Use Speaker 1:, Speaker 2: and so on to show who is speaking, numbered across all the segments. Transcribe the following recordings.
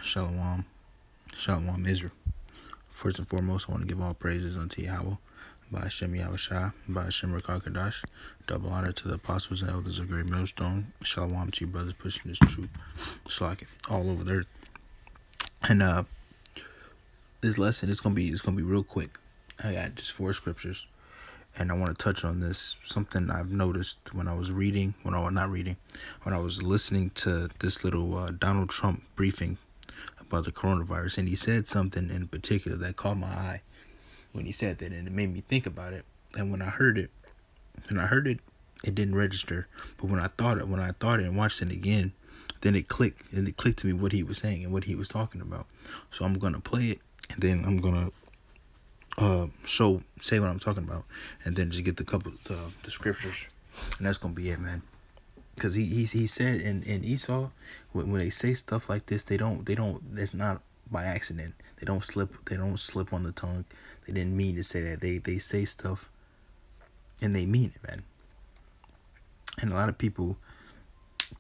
Speaker 1: Shalom. Shalom Israel. First and foremost, I want to give all praises unto Yahweh, by Hashem Yahushua, by Hashem Rakakadash. Double honor to the apostles and elders of Great Millstone. Shalom to you brothers pushing this truth. Slack it all over the earth. And this lesson is gonna be real quick. I got just 4 scriptures. And I want to touch on this, something I've noticed when I was reading, when I was listening to this little Donald Trump briefing about the coronavirus. And he said something in particular that caught my eye when he said that, and it made me think about it. And when I heard it, it didn't register. But when I thought it and watched it again, then it clicked, and it clicked to me what he was saying and what he was talking about. So I'm going to play it, and then I'm going to say what I'm talking about, and then just get the scriptures, and that's gonna be it, man. Because he said in Esau, when they say stuff like this, they don't. That's not by accident. They don't slip on the tongue. They didn't mean to say that. They say stuff, and they mean it, man. And a lot of people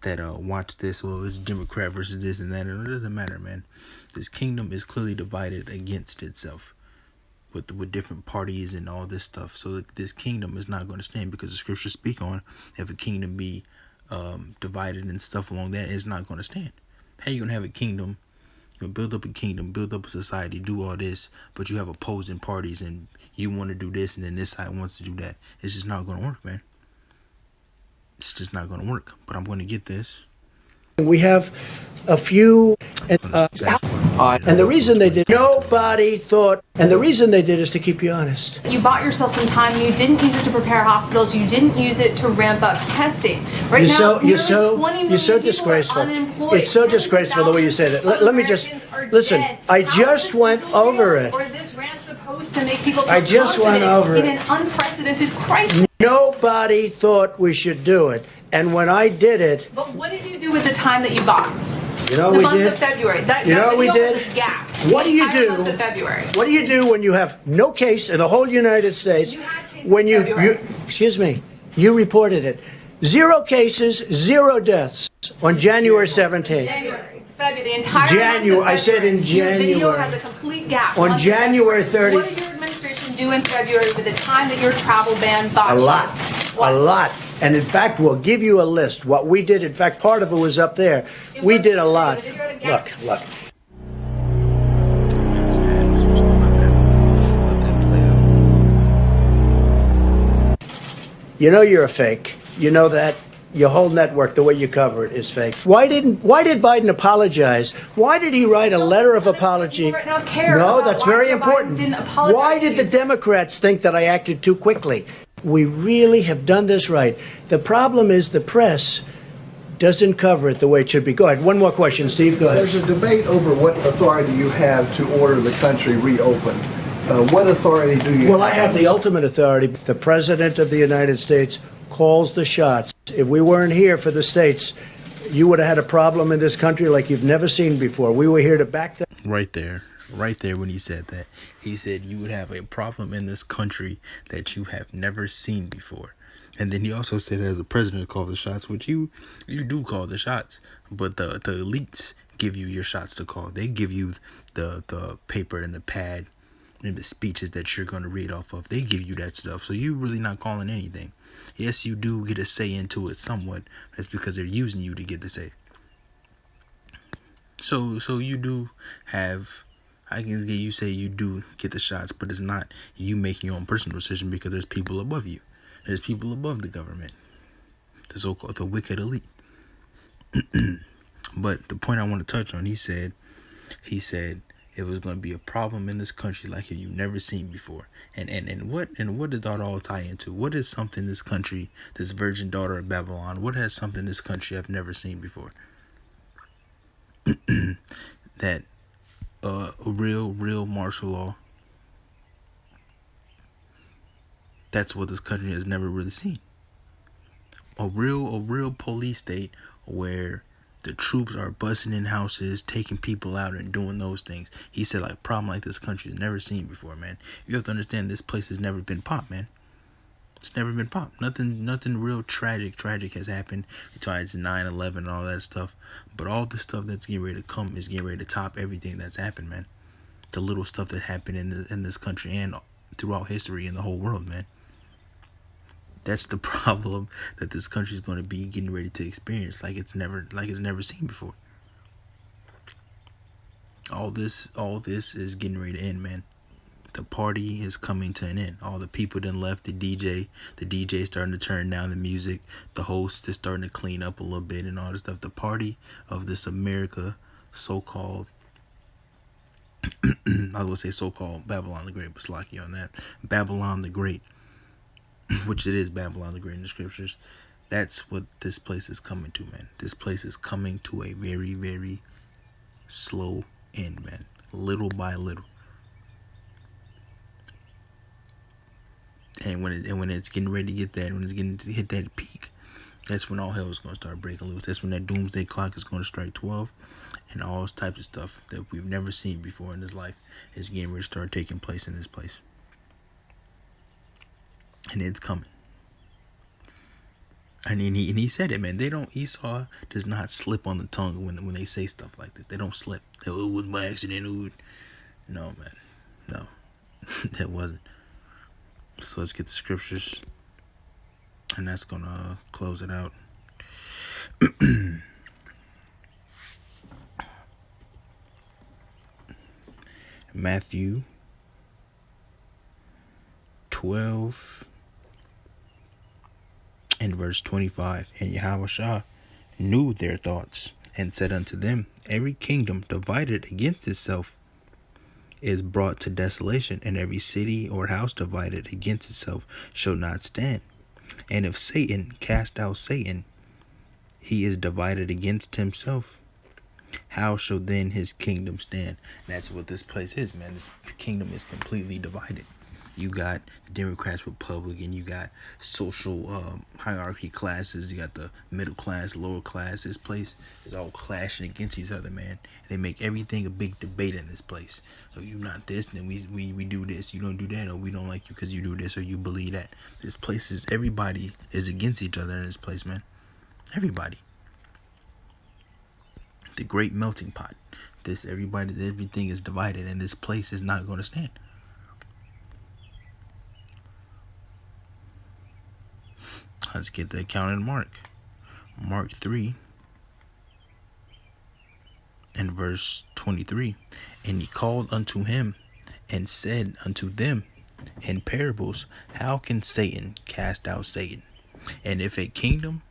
Speaker 1: that watch this, well, it's Democrat versus this and that, and it doesn't matter, man. This kingdom is clearly divided against itself, with different parties and all this stuff. So this kingdom is not going to stand, because the scriptures speak on, if a kingdom be divided and stuff along that, it's not going to stand. How you going to have a kingdom, build up a kingdom, build up a society, do all this, but you have opposing parties, and you want to do this, and then this side wants to do that? It's just not going to work, man. It's just not going to work. But I'm going to get this.
Speaker 2: We have a few, and the reason they did, nobody thought, and the reason they did is to keep you honest.
Speaker 3: You bought yourself some time. You didn't use it to prepare hospitals. You didn't use it to ramp up testing. Right now,
Speaker 2: you're so disgraceful. It's so disgraceful the way you said it. Let me just listen. I just went over it.
Speaker 3: Or this rant supposed to make people
Speaker 2: I just went over it
Speaker 3: in an unprecedented crisis.
Speaker 2: Nobody thought we should do it, and when I did it.
Speaker 3: But what did you do with the time that you bought?
Speaker 2: You know
Speaker 3: the
Speaker 2: we
Speaker 3: month
Speaker 2: did.
Speaker 3: Of February. That
Speaker 2: we did.
Speaker 3: Was a gap.
Speaker 2: What do you do?
Speaker 3: Month of February.
Speaker 2: What do you do when you have no case in the whole United States?
Speaker 3: You had cases
Speaker 2: when
Speaker 3: in February.
Speaker 2: Excuse me, you reported it. 0 cases, 0 deaths on January 17th.
Speaker 3: February. The entire
Speaker 2: January.
Speaker 3: month of
Speaker 2: I said in January.
Speaker 3: Your video has a complete gap.
Speaker 2: On January 30th.
Speaker 3: What did your administration do in February with the time that your travel ban bought
Speaker 2: A lot.
Speaker 3: What?
Speaker 2: A lot. And in fact, we'll give you a list. What we did, in fact, part of it was up there. We did a lot. Look.
Speaker 1: Let that play out.
Speaker 2: You know you're a fake. You know that. Your whole network, the way you cover it, is fake. Why did Biden apologize? Why did he write a letter of apology?
Speaker 3: Right now care
Speaker 2: No,
Speaker 3: about
Speaker 2: that's
Speaker 3: why
Speaker 2: very
Speaker 3: Joe
Speaker 2: important.
Speaker 3: Biden didn't apologize
Speaker 2: Why did
Speaker 3: to
Speaker 2: the
Speaker 3: you?
Speaker 2: Democrats think that I acted too quickly? We really have done this right. The problem is the press doesn't cover it the way it should be. Go ahead. One more question, Steve. Go ahead.
Speaker 4: There's a debate over what authority you have to order the country reopened. What authority do you
Speaker 2: Well,
Speaker 4: have?
Speaker 2: I have the ultimate authority. The President of the United States calls the shots. If we weren't here for the states, you would have had a problem in this country like you've never seen before. We were here to back them.
Speaker 1: Right there when he said that, he said you would have a problem in this country that you have never seen before. And then he also said, as the president called the shots, which you do call the shots, but the elites give you your shots to call. They give you the paper and the pad and the speeches that you're going to read off of. They give you that stuff. So you really not calling anything. Yes, you do get a say into it somewhat. That's because they're using you to get the say. So you do have, I can get you say you do get the shots, but it's not you making your own personal decision, because there's people above you. There's people above the government, the so-called the wicked elite. But the point I want to touch on, he said it was going to be a problem in this country like you've never seen before. And what does that all tie into? What is something this country, this virgin daughter of Babylon, what has something this country I've never seen before? That a real martial law. That's what this country has never really seen. A real police state where the troops are busting in houses, taking people out and doing those things. He said, like, problem like this country has never seen before, man. You have to understand, this place has never been popped, man. It's never been popped. Nothing real tragic has happened besides 9/11 and all that stuff. But all the stuff that's getting ready to come is getting ready to top everything that's happened, man. The little stuff that happened in this country and throughout history in the whole world, man. That's the problem that this country is going to be getting ready to experience like it's never seen before. All this is getting ready to end, man. The party is coming to an end. All the people then left. The DJ starting to turn down the music. The host is starting to clean up a little bit and all this stuff. The party of this America, so-called, I was going to say so-called Babylon the Great, but slacky on that. Babylon the Great, which it is Babylon the Great in the scriptures. That's what this place is coming to, man. This place is coming to a very, very slow end, man. Little by little. And when it's getting ready to get that, when it's getting to hit that peak, that's when all hell is going to start breaking loose. That's when that doomsday clock is going to strike 12, and all types of stuff that we've never seen before in this life is getting ready to start taking place in this place. And it's coming. And he said it, man. Esau does not slip on the tongue when they say stuff like this. They don't slip. It was by accident. No, man. No. That wasn't. So let's get the scriptures. And that's going to close it out. Matthew 12 and verse 25. And Yahushua knew their thoughts and said unto them, every kingdom divided against itself is brought to desolation, and every city or house divided against itself shall not stand. And if Satan cast out Satan, he is divided against himself. How shall then his kingdom stand? And that's what this place is, man. This kingdom is completely divided. You got Democrats, Republican, you got social hierarchy classes, you got the middle class, lower class. This place is all clashing against each other, man. They make everything a big debate in this place. So you're not this, then we do this. You don't do that, or we don't like you because you do this, or you believe that. This place is, everybody is against each other in this place, man. Everybody. The great melting pot. Everything is divided, and this place is not going to stand. Let's get the account in Mark. Mark 3 and verse 23. And he called unto him and said unto them in parables, how can Satan cast out Satan? And if a kingdom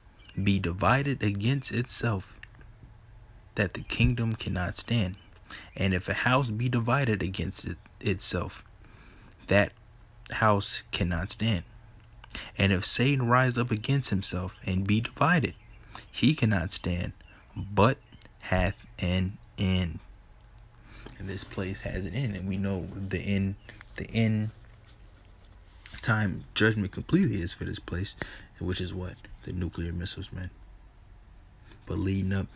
Speaker 1: be divided against itself, that the kingdom cannot stand. And if a house be divided against itself, that house cannot stand. And if Satan rise up against himself and be divided, he cannot stand, but hath an end. And this place has an end, and we know the end time judgment completely is for this place, which is what? The nuclear missiles, man. But leading up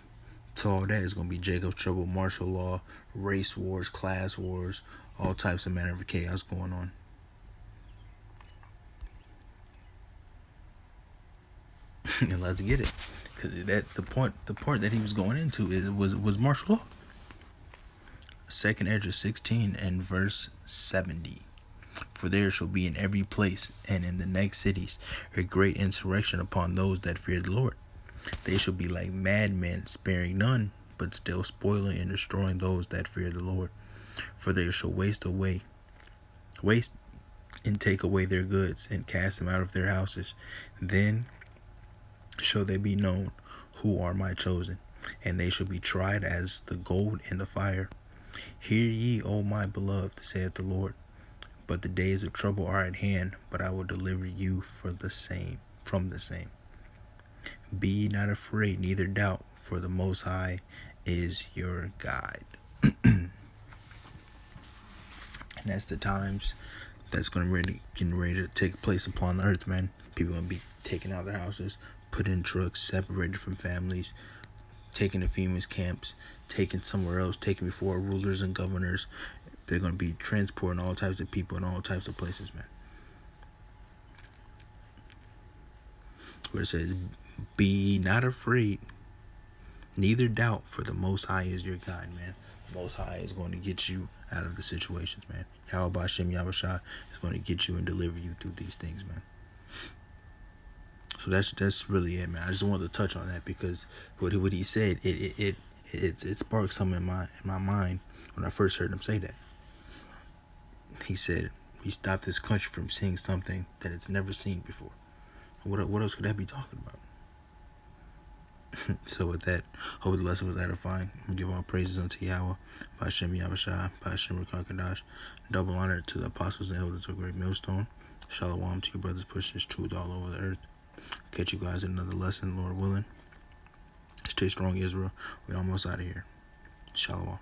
Speaker 1: to all that is going to be Jacob's trouble, martial law, race wars, class wars, all types of manner of chaos going on. And let's get it, because the part that he was going into was martial law. 2nd Ezra 16 and verse 70. For there shall be in every place and in the next cities a great insurrection upon those that fear the Lord. They shall be like madmen, sparing none, but still spoiling and destroying those that fear the Lord. For they shall waste and take away their goods and cast them out of their houses. Then shall they be known who are my chosen, and they shall be tried as the gold in the fire. Hear ye, O my beloved, saith the Lord. But the days of trouble are at hand, but I will deliver you from the same. Be ye not afraid, neither doubt, for the Most High is your guide. And that's the times that's getting ready to take place upon the earth, man. People gonna be taken out of their houses, put in trucks, separated from families, taken to FEMA's camps, taken somewhere else, taken before rulers and governors. They're going to be transporting all types of people in all types of places, man. where it says, "Be ye not afraid, neither doubt, for the Most High is your God," man. The Most High is going to get you out of the situations, man. Yahweh Bashem Yahushua is going to get you and deliver you through these things, man. So that's really it, man. I just wanted to touch on that because what he said, it sparked something in my mind when I first heard him say that. He said, "We stopped this country from seeing something that it's never seen before." What else could that be talking about? So with that, hope the lesson was edifying. We give all praises unto Yahweh, Ba'ashem Yahushua, Ba'ashem Rakakadash. Double honor to the apostles and elders of Great Millstone. Shalom to you brothers pushing this truth all over the earth. Catch you guys in another lesson, Lord willing. Stay strong, Israel. We're almost out of here. Shalom.